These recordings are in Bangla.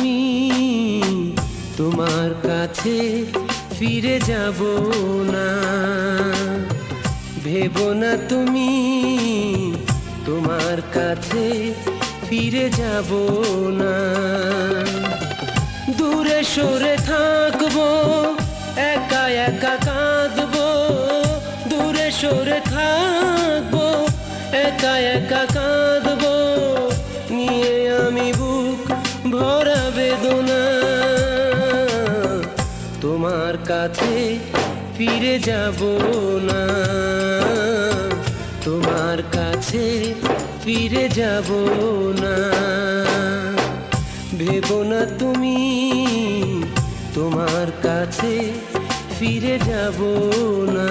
তুমি তোমার কাছে ফিরে যাব না, ভেবো না তুমি তোমার কাছে ফিরে যাব না। দূরে সরে থাকবো, একা একা কাঁদবো, দূরে সরে থাকবো, একা একা কাঁদবো, নিয়ে আমি বুক ভরা বেদনা। তোমার কাছে ফিরে যাব না, তোমার কাছে ফিরে যাব না, ভেবো না তুমি তোমার কাছে ফিরে যাব না।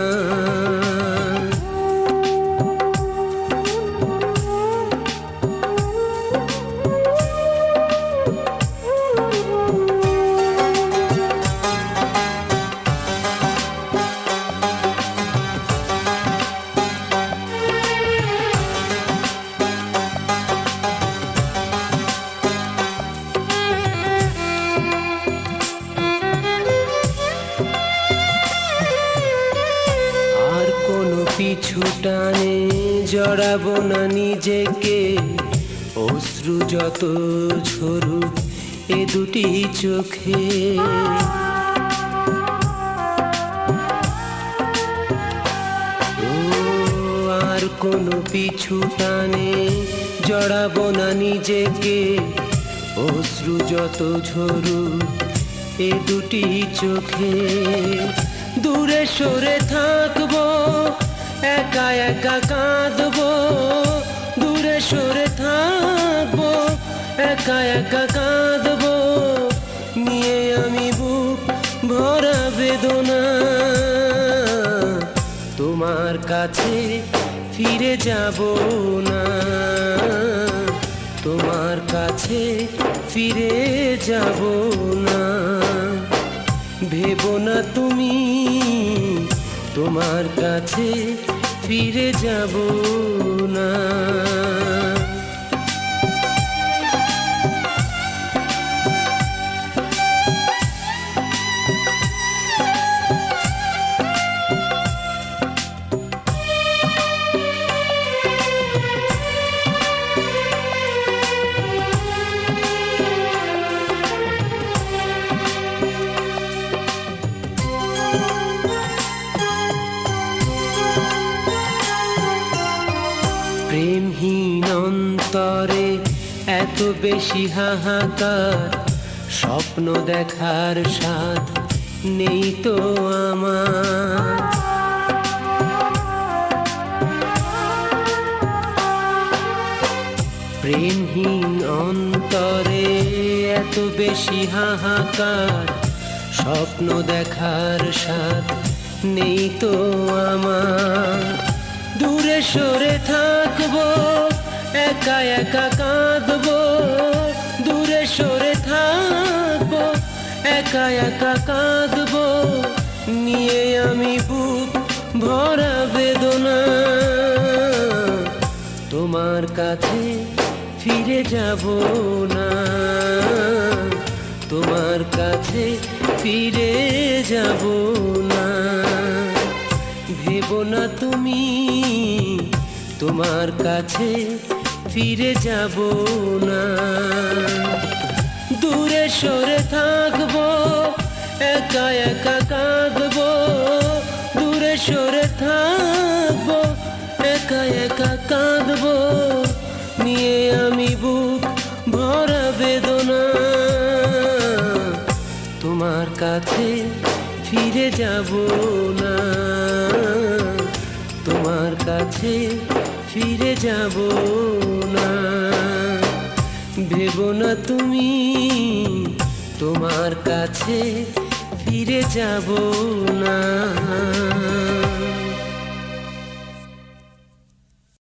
পিছু টানে জড়াবো না নিজেকে, অশ্রু যত ঝরুক এ দুটি চোখে। ও আর কোনো পিছু টানে জড়াবো না নিজেকে, অশ্রু যত ঝরুক এ দুটি চোখে। দূরে সরে থাকবো, একা একা কাঁদবো, দূরে সরে থাকবো, একা একা কাঁদবো, নিয়ে আমি বুক ভরা বেদনা। তোমার কাছে ফিরে যাব না, তোমার কাছে ফিরে যাব না, ভেবো না তুমি তোমার কাছে ফিরে যাব না। প্রেমহীন অন্তরে এত বেশি হাহাকার, স্বপ্ন দেখার স্বাদ নেই তো আমার। প্রেমহীন অন্তরে এত বেশি হাহাকার, স্বপ্ন দেখার স্বাদ নেই তো আমার। দূরে সরে থাকবো, একা একা কাঁদবো, দূরে সরে থাকবো, একা একা কাঁদবো, নিয়ে আমি বুক ভরা বেদনা। তোমার কাছে ফিরে যাব না, তোমার কাছে ফিরে যাব না, ভেবো না তুমি তোমার কাছে ফিরে যাব না। দূরে সরে থাকবো, একা একা কাঁদবো, দূরে সরে থাকবো, একা একা কাঁদবো, নিয়ে আমি বুক ভরা বেদনা। তোমার কাছে ফিরে যাব না, তোমার কাছে ফিরে যাব না, ভেবো না তুমি তোমার কাছে ফিরে যাব